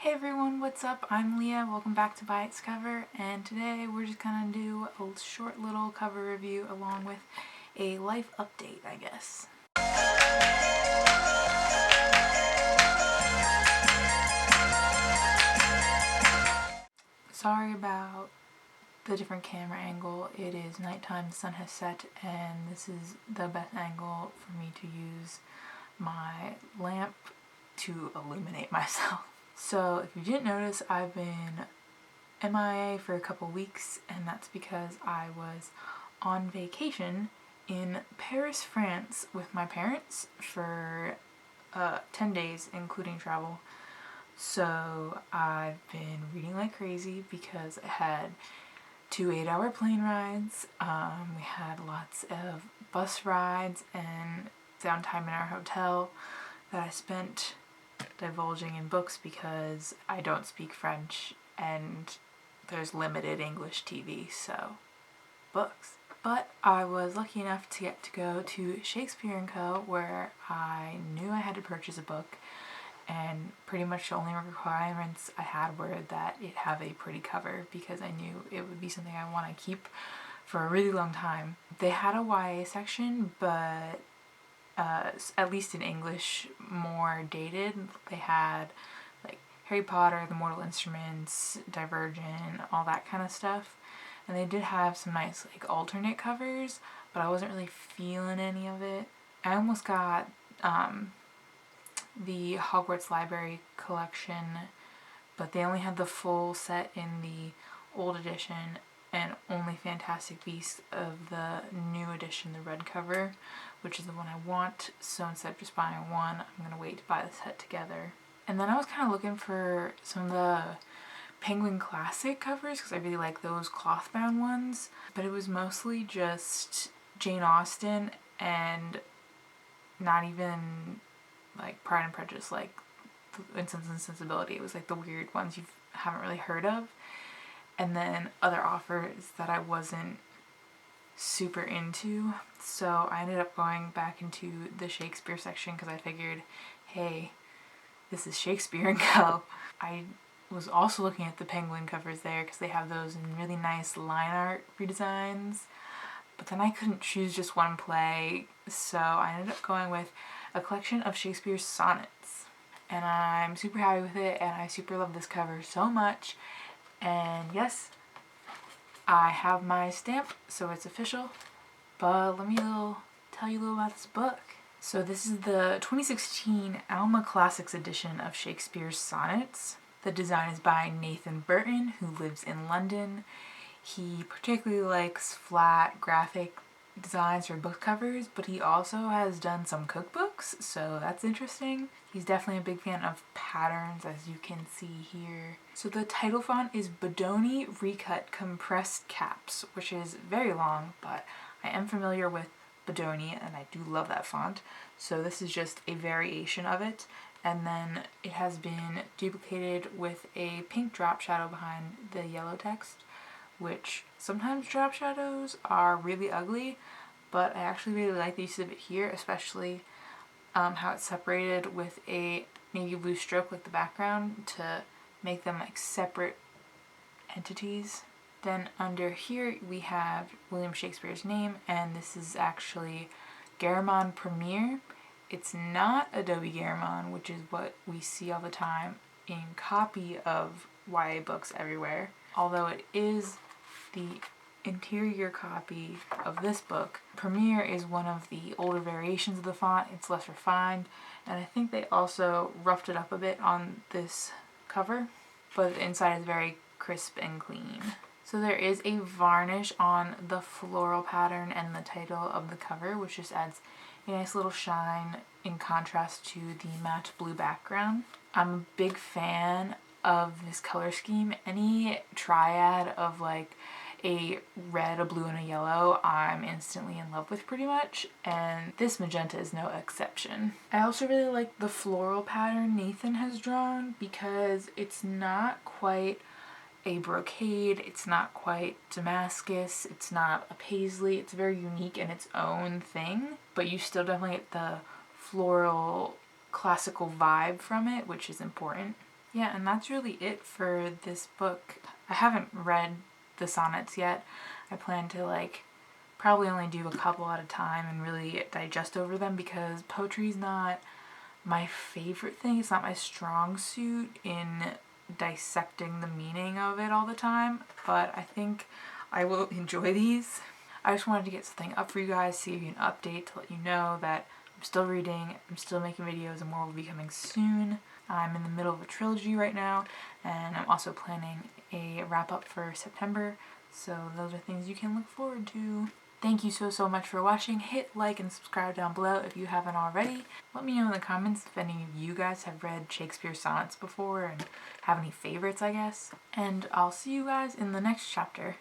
Hey everyone, what's up? I'm Leah. Welcome back to By Its Cover, and today we're just gonna do a short little cover review along with a life update, I guess. Sorry about the different camera angle. It is nighttime, the sun has set, and this is the best angle for me to use my lamp to illuminate myself. So if you didn't notice, I've been MIA for a couple weeks, and that's because I was on vacation in Paris, France with my parents for 10 days, including travel. So I've been reading like crazy because I had 2 8-hour plane rides. We had lots of bus rides and downtime in our hotel that I spent divulging in books because I don't speak French and there's limited English TV, so books. But I was lucky enough to get to go to Shakespeare & Co., where I knew I had to purchase a book, and pretty much the only requirements I had were that it have a pretty cover because I knew it would be something I want to keep for a really long time. They had a YA section, but at least in English, more dated. They had like Harry Potter, The Mortal Instruments, Divergent, all that kind of stuff. And they did have some nice like alternate covers, but I wasn't really feeling any of it. I almost got the Hogwarts Library collection, but they only had the full set in the old edition and only Fantastic Beasts of the new edition, the red cover, which is the one I want. So instead of just buying one, I'm gonna wait to buy the set together. And then I was kind of looking for some of the Penguin Classic covers because I really like those cloth bound ones, but it was mostly just Jane Austen and not even like Pride and Prejudice, like Sense and Sensibility. It was like the weird ones you haven't really heard of, and then other offers that I wasn't super into. So I ended up going back into the Shakespeare section because I figured, hey, this is Shakespeare & Co. I was also looking at the Penguin covers there because they have those in really nice line art redesigns, but then I couldn't choose just one play, so I ended up going with a collection of Shakespeare's sonnets, and I'm super happy with it, and I super love this cover so much. And yes, I have my stamp, so it's official, but let me tell you a little about this book. So this is the 2016 Alma Classics edition of Shakespeare's sonnets. The design is by Nathan Burton, who lives in London. He particularly likes flat graphic designs for book covers, but he also has done some cookbooks, so that's interesting. He's definitely a big fan of patterns, as you can see here. So the title font is Bodoni Recut Compressed Caps, which is very long, but I am familiar with Bodoni and I do love that font, so this is just a variation of it. And then it has been duplicated with a pink drop shadow behind the yellow text, which sometimes drop shadows are really ugly, but I actually really like the use of it here, especially how it's separated with a navy blue stroke like the background to make them like separate entities. Then under here we have William Shakespeare's name, and this is actually Garamond Premier. It's not Adobe Garamond, which is what we see all the time in copy of YA books everywhere, although it is the interior copy of this book. Premiere is one of the older variations of the font. It's less refined, and I think they also roughed it up a bit on this cover, but the inside is very crisp and clean. So there is a varnish on the floral pattern and the title of the cover, which just adds a nice little shine in contrast to the matte blue background. I'm a big fan of this color scheme. Any triad of like a red, a blue, and a yellow, I'm instantly in love with pretty much, and this magenta is no exception. I also really like the floral pattern Nathan has drawn because it's not quite a brocade, it's not quite Damascus, it's not a paisley, it's very unique in its own thing, but you still definitely get the floral classical vibe from it, which is important. Yeah, and that's really it for this book. I haven't read the sonnets yet. I plan to like probably only do a couple at a time and really digest over them because poetry's not my favorite thing. It's not my strong suit in dissecting the meaning of it all the time, but I think I will enjoy these. I just wanted to get something up for you guys, to give you an update, to let you know that I'm still reading, I'm still making videos, and more will be coming soon. I'm in the middle of a trilogy right now, and I'm also planning a wrap-up for September, so those are things you can look forward to. Thank you so much for watching. Hit like and subscribe down below if you haven't already. Let me know in the comments if any of you guys have read Shakespeare sonnets before and have any favorites, I guess. And I'll see you guys in the next chapter.